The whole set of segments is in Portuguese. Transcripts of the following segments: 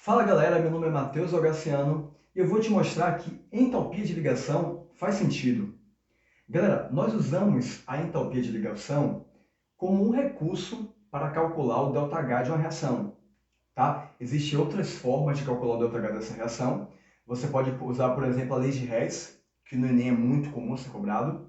Fala galera, meu nome é Matheus Algaciano e eu vou te mostrar que entalpia de ligação faz sentido. Galera, nós usamos a entalpia de ligação como um recurso para calcular o ΔH de uma reação. Tá? Existem outras formas de calcular o ΔH dessa reação. Você pode usar, por exemplo, a lei de Hess, que no Enem é muito comum ser cobrado.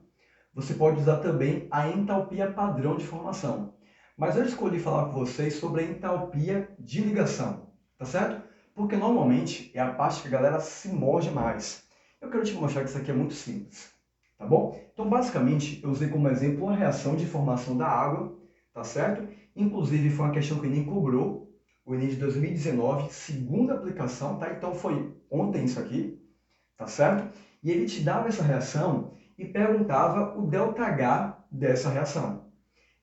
Você pode usar também a entalpia padrão de formação. Mas eu escolhi falar com vocês sobre a entalpia de ligação, tá certo? Porque normalmente é a parte que a galera se morde mais. Eu quero te mostrar que isso aqui é muito simples, tá bom? Então, basicamente, eu usei como exemplo uma reação de formação da água, tá certo? Inclusive, foi uma questão que o Enem cobrou, o Enem de 2019, segunda aplicação, tá? Então, foi ontem isso aqui, tá certo? E ele te dava essa reação e perguntava o ΔH dessa reação.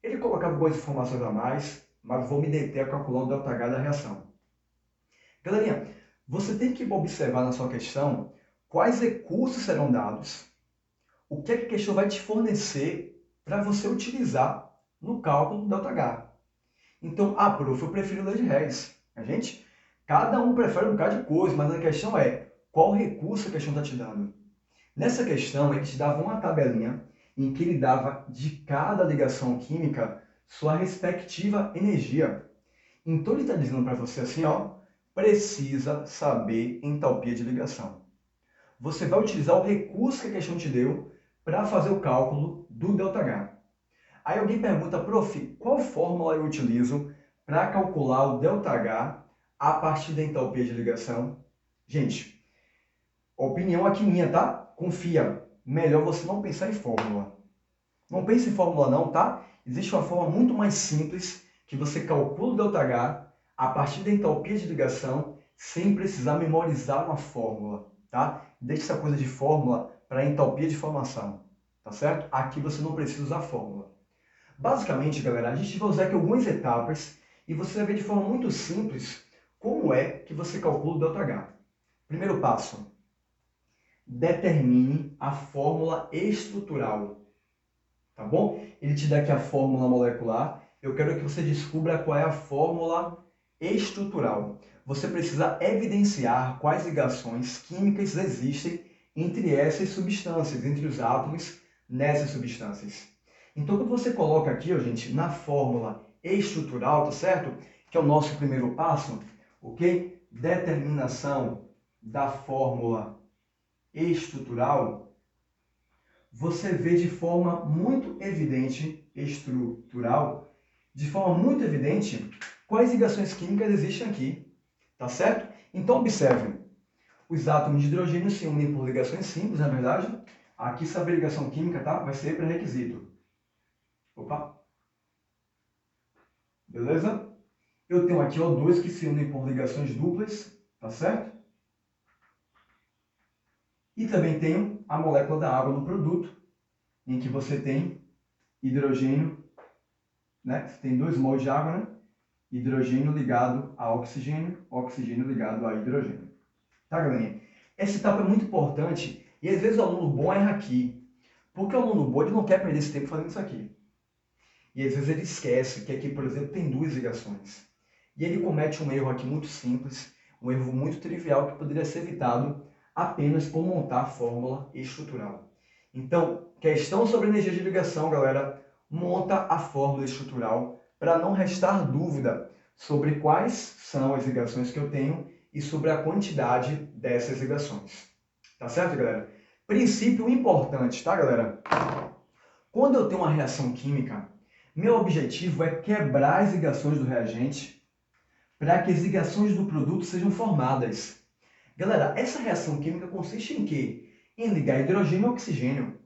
Ele colocava algumas informações a mais, mas vou me deter a calcular o ΔH da reação. Galerinha, você tem que observar na sua questão quais recursos serão dados, o que é que a questão vai te fornecer para você utilizar no cálculo do ΔH. Então, prof, eu prefiro lei de Hess. Gente, cada um prefere um bocado de coisa, mas a questão é qual recurso a questão está te dando. Nessa questão, ele te dava uma tabelinha em que ele dava de cada ligação química sua respectiva energia. Então, ele está dizendo para você assim, ó, precisa saber entalpia de ligação. Você vai utilizar o recurso que a questão te deu para fazer o cálculo do ΔH. Aí alguém pergunta, prof, qual fórmula eu utilizo para calcular o ΔH a partir da entalpia de ligação? Gente, opinião aqui minha, tá? Confia. Melhor você não pensar em fórmula. Não pense em fórmula não, tá? Existe uma forma muito mais simples que você calcula o ΔH a partir da entalpia de ligação sem precisar memorizar uma fórmula, tá? Deixe essa coisa de fórmula para entalpia de formação, tá certo? Aqui você não precisa usar fórmula. Basicamente, galera, a gente vai usar aqui algumas etapas e você vai ver de forma muito simples como é que você calcula o ΔH. Primeiro passo, determine a fórmula estrutural, tá bom? Ele te dá aqui a fórmula molecular, eu quero que você descubra qual é a fórmula estrutural. Você precisa evidenciar quais ligações químicas existem entre essas substâncias, entre os átomos nessas substâncias. Então, quando você coloca aqui, ó, gente, na fórmula estrutural, tá certo? Que é o nosso primeiro passo, ok? Determinação da fórmula estrutural, você vê de forma muito evidente, estrutural, de forma muito evidente, quais ligações químicas existem aqui, tá certo? Então, observem, os átomos de hidrogênio se unem por ligações simples, na verdade. Aqui saber ligação química, tá? Vai ser pré-requisito. Opa! Beleza? Eu tenho aqui O2 que se unem por ligações duplas, tá certo? E também tenho a molécula da água no produto, em que você tem hidrogênio, né? Você tem 2 mols de água, né? Hidrogênio ligado a oxigênio, oxigênio ligado a hidrogênio. Tá, galerinha? Essa etapa é muito importante e às vezes o aluno bom erra aqui. Porque o aluno bom ele não quer perder esse tempo fazendo isso aqui. E às vezes ele esquece que aqui, por exemplo, tem 2 ligações. E ele comete um erro aqui muito simples, um erro muito trivial que poderia ser evitado apenas por montar a fórmula estrutural. Então, questão sobre energia de ligação, galera, monta a fórmula estrutural para não restar dúvida sobre quais são as ligações que eu tenho e sobre a quantidade dessas ligações. Tá certo, galera? Princípio importante, tá, galera? Quando eu tenho uma reação química, meu objetivo é quebrar as ligações do reagente para que as ligações do produto sejam formadas. Galera, essa reação química consiste em quê? Em ligar hidrogênio a oxigênio.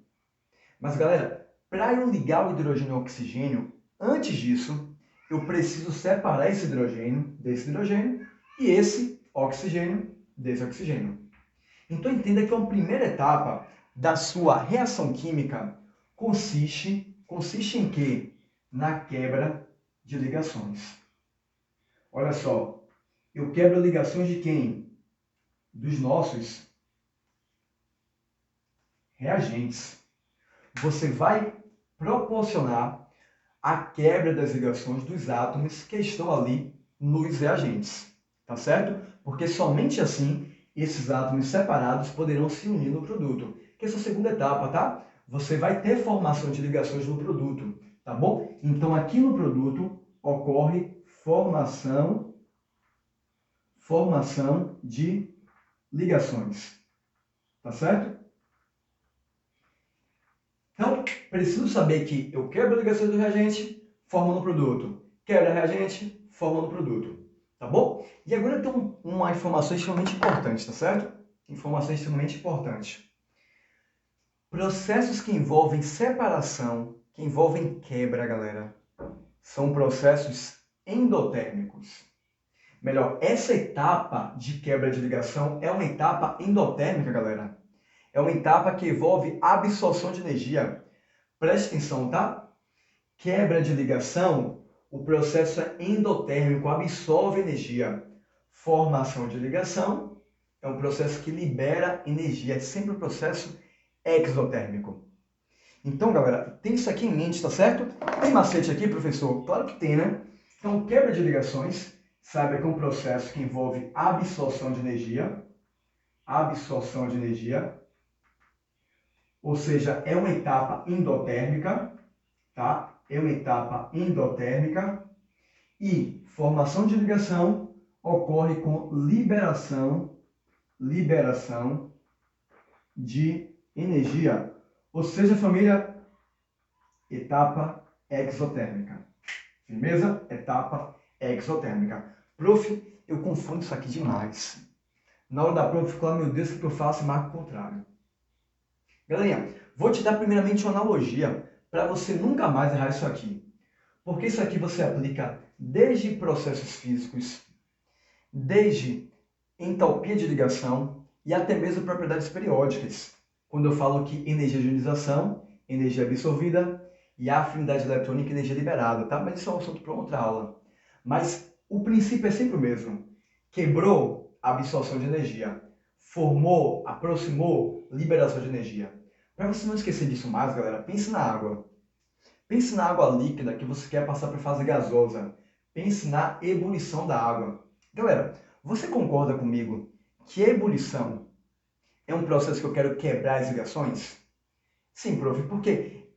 Mas, galera, para eu ligar o hidrogênio ao oxigênio, antes disso, eu preciso separar esse hidrogênio desse hidrogênio e esse oxigênio desse oxigênio. Então, entenda que a primeira etapa da sua reação química consiste em quê? Na quebra de ligações. Olha só, eu quebro ligações de quem? Dos nossos reagentes. Você vai proporcionar a quebra das ligações dos átomos que estão ali nos reagentes. tá certo? Porque somente assim esses átomos separados poderão se unir no produto. Que essa é a segunda etapa, tá? Você vai ter formação de ligações no produto, tá bom? Então aqui no produto ocorre formação de ligações, tá certo? Então, preciso saber que eu quebro a ligação do reagente, formo no produto. Quebro a reagente, formo no produto. Tá bom? E agora tem uma informação extremamente importante, tá certo? Informação extremamente importante. Processos que envolvem separação, que envolvem quebra, galera, são processos endotérmicos. Melhor, essa etapa de quebra de ligação é uma etapa endotérmica, galera. É uma etapa que envolve absorção de energia. Preste atenção, tá? Quebra de ligação, o processo é endotérmico, absorve energia. Formação de ligação é um processo que libera energia, é sempre um processo exotérmico. Então, galera, tem isso aqui em mente, tá certo? Tem macete aqui, professor? Claro que tem, né? Então, quebra de ligações, saiba que é um processo que envolve absorção de energia, ou seja, é uma etapa endotérmica, tá? É uma etapa endotérmica e formação de ligação ocorre com liberação de energia, ou seja, família, etapa exotérmica. Firmeza? Etapa exotérmica. Prof, eu confundo isso aqui demais. Na hora da prova eu fico lá, meu Deus, o que eu faço? E marco o contrário. Galerinha, vou te dar primeiramente uma analogia para você nunca mais errar isso aqui. Porque isso aqui você aplica desde processos físicos, desde entalpia de ligação e até mesmo propriedades periódicas. Quando eu falo que energia de ionização, energia absorvida e afinidade eletrônica e energia liberada, tá? Mas isso é um assunto para outra aula. Mas o princípio é sempre o mesmo. Quebrou, absorção de energia. Formou, aproximou, liberação de energia. Para você não esquecer disso mais, galera, pense na água. Pense na água líquida que você quer passar para a fase gasosa. Pense na ebulição da água. Galera, você concorda comigo que a ebulição é um processo que eu quero quebrar as ligações? Sim, prof, porque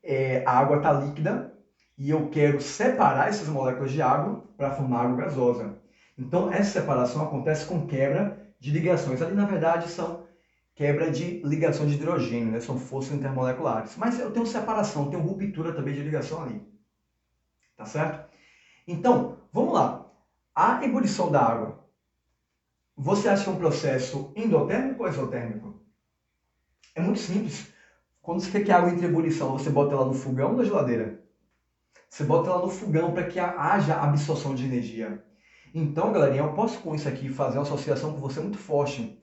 a água está líquida e eu quero separar essas moléculas de água para formar água gasosa. Então, essa separação acontece com quebra de ligações. Ali, na verdade, são quebra de ligação de hidrogênio, né? São forças intermoleculares. Mas eu tenho separação, tenho ruptura também de ligação ali. Tá certo? Então, vamos lá. A ebulição da água, você acha que é um processo endotérmico ou exotérmico? É muito simples. Quando você quer que a água entre em ebulição, você bota ela no fogão ou na geladeira? Você bota ela no fogão para que haja absorção de energia. Então, galerinha, eu posso com isso aqui fazer uma associação com você muito forte.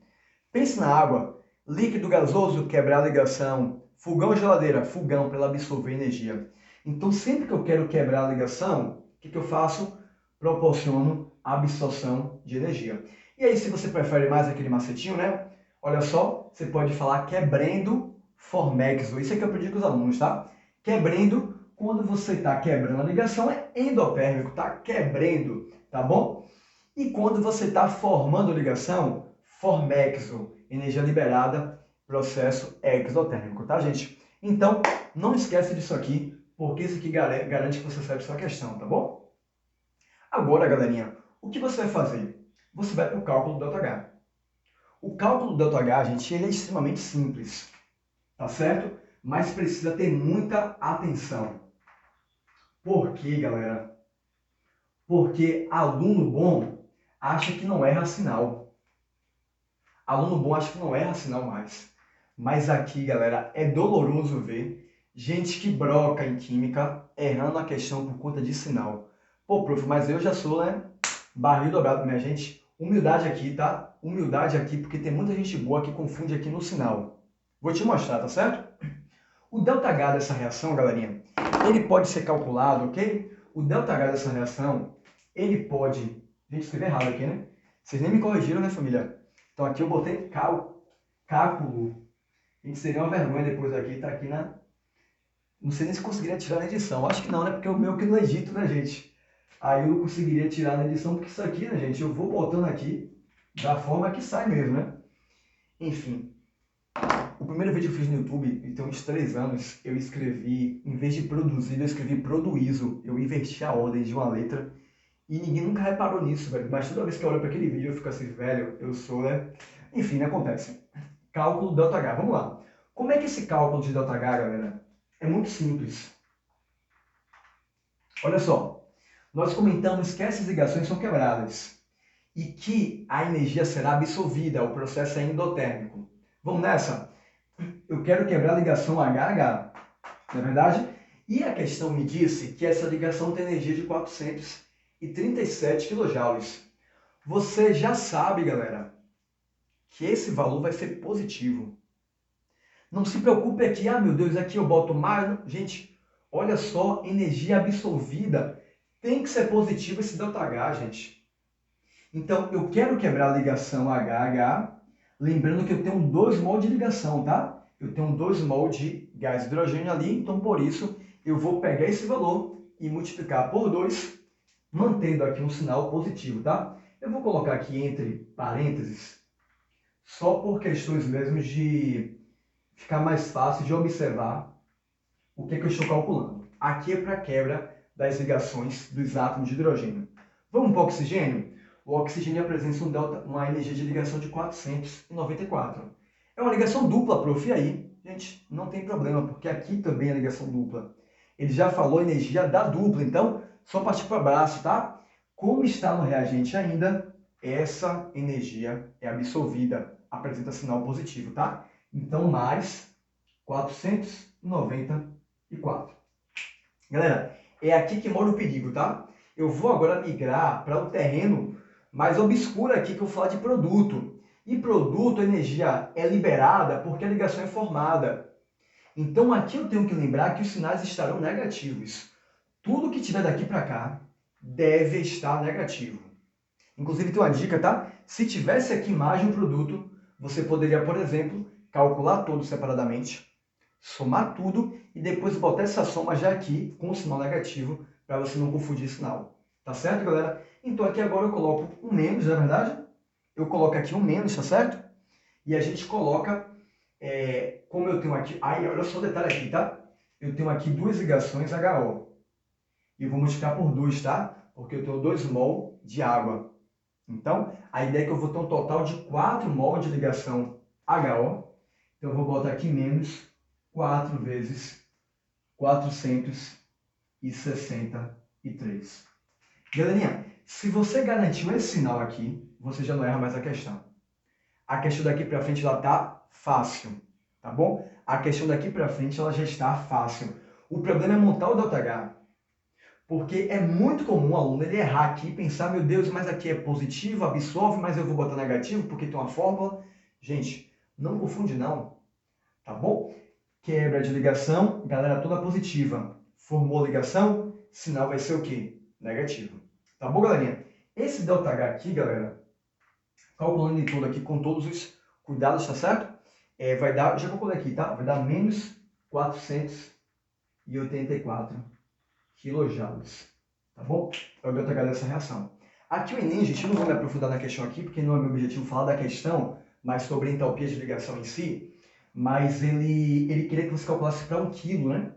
Pense na água. Líquido gasoso, quebrar a ligação. Fogão ou geladeira? Fogão, para ela absorver energia. Então, sempre que eu quero quebrar a ligação, o que eu faço? Proporciono absorção de energia. E aí, se você prefere mais aquele macetinho, né? Olha só, você pode falar quebrando formexo. Isso é que eu aprendi com os alunos, tá? Quebrando, quando você está quebrando a ligação, é endotérmico, tá? Quebrando, tá bom? E quando você está formando ligação, formexo, energia liberada, processo exotérmico, tá, gente? Então, não esquece disso aqui, porque isso aqui garante que você saiba essa questão, tá bom? Agora, galerinha, o que você vai fazer? Você vai para o cálculo do ΔH. O cálculo do ΔH, gente, ele é extremamente simples, tá certo? Mas precisa ter muita atenção. Por quê, galera? Porque aluno bom acha que não erra sinal. Aluno bom acha que não erra sinal mais. Mas aqui, galera, é doloroso ver gente que broca em química errando a questão por conta de sinal. Pô, prof, mas eu já sou, né? Barril dobrado, minha gente. Humildade aqui, tá? Humildade aqui, porque tem muita gente boa que confunde aqui no sinal. Vou te mostrar, tá certo? O ΔH dessa reação, galerinha, ele pode ser calculado, ok? O ΔH dessa reação, ele pode... Gente, escrevi errado aqui, né? Vocês nem me corrigiram, né, família? Então aqui eu botei cálculo. Gente, seria uma vergonha depois aqui, tá aqui na... Não sei nem se conseguiria tirar na edição. Acho que não, né? Porque o meu aqui no Egito, né, gente? Aí eu não conseguiria tirar na edição, porque isso aqui, né, gente, eu vou botando aqui da forma que sai mesmo, né? Enfim, o primeiro vídeo que eu fiz no YouTube, tem uns 3 anos, eu escrevi, em vez de produzir, eu escrevi produízo. Eu inverti a ordem de uma letra e ninguém nunca reparou nisso, velho. Mas toda vez que eu olho para aquele vídeo, eu fico assim, velho, eu sou, né? Enfim, né, acontece. Cálculo ΔH, vamos lá. Como é que esse cálculo de ΔH, galera? É muito simples. Olha só, nós comentamos que essas ligações são quebradas e que a energia será absorvida, o processo é endotérmico. Vamos nessa? Eu quero quebrar a ligação HH, não é verdade? E a questão me disse que essa ligação tem energia de 437 kJ. Você já sabe, galera, que esse valor vai ser positivo. Não se preocupe aqui, meu Deus, aqui eu boto mais. Gente, olha só, energia absorvida. Tem que ser positivo esse ΔH, gente. Então, eu quero quebrar a ligação HH, lembrando que eu tenho 2 mol de ligação, tá? Eu tenho 2 mol de gás hidrogênio ali, então por isso eu vou pegar esse valor e multiplicar por 2, mantendo aqui um sinal positivo, tá? Eu vou colocar aqui entre parênteses, só por questões mesmo de ficar mais fácil de observar o que eu estou calculando. Aqui é para a quebra das ligações dos átomos de hidrogênio. Vamos para o oxigênio? O oxigênio apresenta uma energia de ligação de 494. É uma ligação dupla, prof. E aí, gente, não tem problema, porque aqui também é ligação dupla. Ele já falou energia da dupla, então só partir para o abraço, tá? Como está no reagente ainda, essa energia é absorvida, apresenta sinal positivo, tá? Então, mais 494. Galera, é aqui que mora o perigo, tá? Eu vou agora migrar para um terreno mais obscuro aqui, que eu vou falar de produto. E produto, a energia é liberada porque a ligação é formada. Então aqui eu tenho que lembrar que os sinais estarão negativos. Tudo que tiver daqui para cá deve estar negativo. Inclusive tem uma dica, tá? Se tivesse aqui mais de um produto, você poderia, por exemplo, calcular todos separadamente, somar tudo e depois botar essa soma já aqui com o sinal negativo para você não confundir sinal. Tá certo, galera? Então aqui agora eu coloco um menos, não é verdade? Eu coloco aqui um menos, tá certo? E a gente coloca, como eu tenho aqui... Aí, olha só o detalhe aqui, tá? Eu tenho aqui 2 ligações HO. E eu vou multiplicar por 2, tá? Porque eu tenho 2 mol de água. Então, a ideia é que eu vou ter um total de 4 mol de ligação HO. Então, eu vou botar aqui menos 4 vezes 463. Galerinha, se você garantiu esse sinal aqui, você já não erra mais a questão. A questão daqui para frente ela tá fácil, tá bom? A questão daqui para frente ela já está fácil. O problema é montar o ΔH. Porque é muito comum o aluno ele errar aqui e pensar, meu Deus, mas aqui é positivo, absorve, mas eu vou botar negativo porque tem uma fórmula. Gente, não confunde não, tá bom? Quebra de ligação, galera toda positiva. Formou ligação, sinal vai ser o quê? Negativo. Tá bom, galerinha? Esse ΔH aqui, galera, calculando em tudo aqui com todos os cuidados, tá certo? Vai dar, já calculei aqui, tá? Vai dar menos 484 quilojoules. Tá bom? É o ΔH dessa reação. Aqui o Enem, gente, eu não vou me aprofundar na questão aqui, porque não é meu objetivo falar da questão, mas sobre a entalpia de ligação em si. Mas ele queria que você calculasse para 1 quilo, né?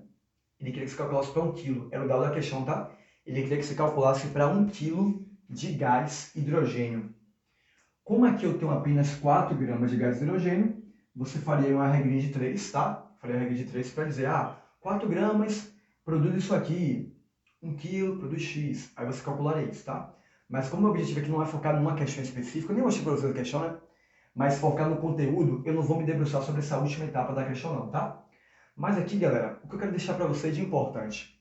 Ele queria que você calculasse para 1 quilo. Era o dado da questão, tá? Ele queria que você calculasse para 1 quilo de gás hidrogênio. Como aqui eu tenho apenas 4 gramas de gás hidrogênio, você faria uma regrinha de 3, tá? Faria a regra de 3 para dizer, 4 gramas produz isso aqui, 1 quilo produz X. Aí você calcularia isso, tá? Mas como o objetivo aqui não é focar numa questão específica, eu nem mostrei para vocês a questão, né? Mas focar no conteúdo, eu não vou me debruçar sobre essa última etapa da questão não, tá? Mas aqui, galera, o que eu quero deixar para vocês de importante,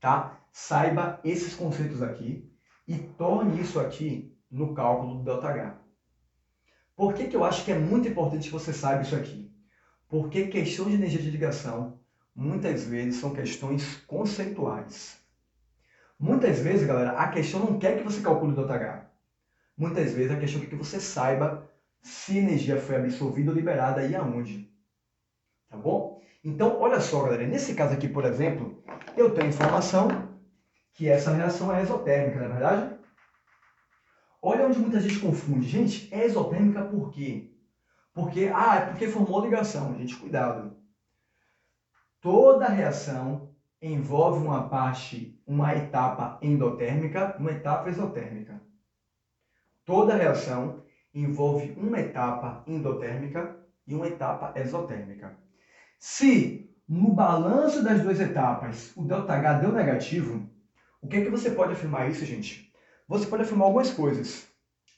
tá? Saiba esses conceitos aqui e torne isso aqui no cálculo do ΔH. Por que eu acho que é muito importante que você saiba isso aqui? Porque questão de energia de ligação, muitas vezes, são questões conceituais. Muitas vezes, galera, a questão não quer que você calcule o ΔH. Muitas vezes a questão quer que você saiba se a energia foi absorvida ou liberada e aonde. Tá bom? Então, olha só, galera. Nesse caso aqui, por exemplo, eu tenho a informação que essa reação é exotérmica, não é verdade? Olha onde muita gente confunde. Gente, é exotérmica por quê? É porque formou ligação. Gente, cuidado. Toda reação envolve uma etapa endotérmica, uma etapa exotérmica. Toda reação envolve uma etapa endotérmica e uma etapa exotérmica. Se no balanço das duas etapas o ΔH deu negativo, o que é que você pode afirmar isso, gente? Você pode afirmar algumas coisas.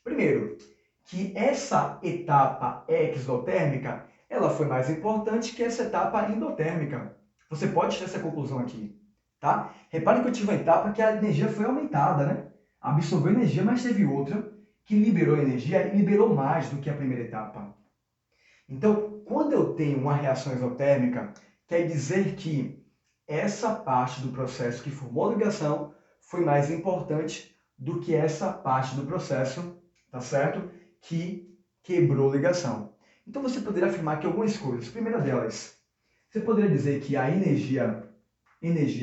Primeiro, que essa etapa exotérmica ela foi mais importante que essa etapa endotérmica. Você pode ter essa conclusão aqui, tá? Repare que eu tive uma etapa que a energia foi aumentada, né? Absorveu energia, mas teve outra que liberou energia e liberou mais do que a primeira etapa. Então, quando eu tenho uma reação exotérmica, quer dizer que essa parte do processo que formou a ligação foi mais importante do que essa parte do processo, tá certo? Que quebrou a ligação. Então você poderia afirmar que algumas coisas. Primeira delas, você poderia dizer que a energia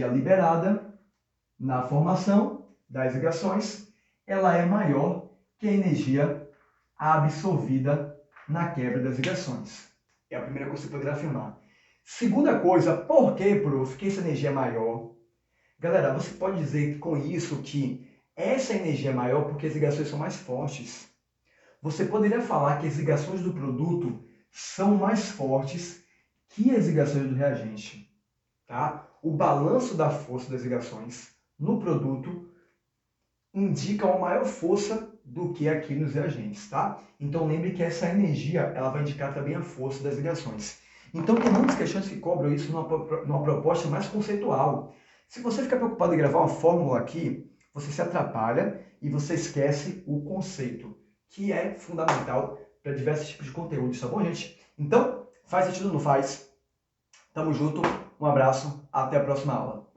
liberada na formação das ligações, ela é maior que a energia absorvida na quebra das ligações. É a primeira coisa que você poderia afirmar. Segunda coisa, por que, prof, que essa energia é maior? Galera, você pode dizer com isso que essa energia é maior porque as ligações são mais fortes. Você poderia falar que as ligações do produto são mais fortes que as ligações do reagente. Tá? O balanço da força das ligações no produto indica uma maior força do que aqui nos reagentes, tá? Então lembre que essa energia ela vai indicar também a força das ligações. Então tem muitas questões que cobram isso numa proposta mais conceitual. Se você ficar preocupado em gravar uma fórmula aqui, você se atrapalha e você esquece o conceito, que é fundamental para diversos tipos de conteúdos, tá bom, gente? Então, faz sentido ou não faz? Tamo junto, um abraço, até a próxima aula.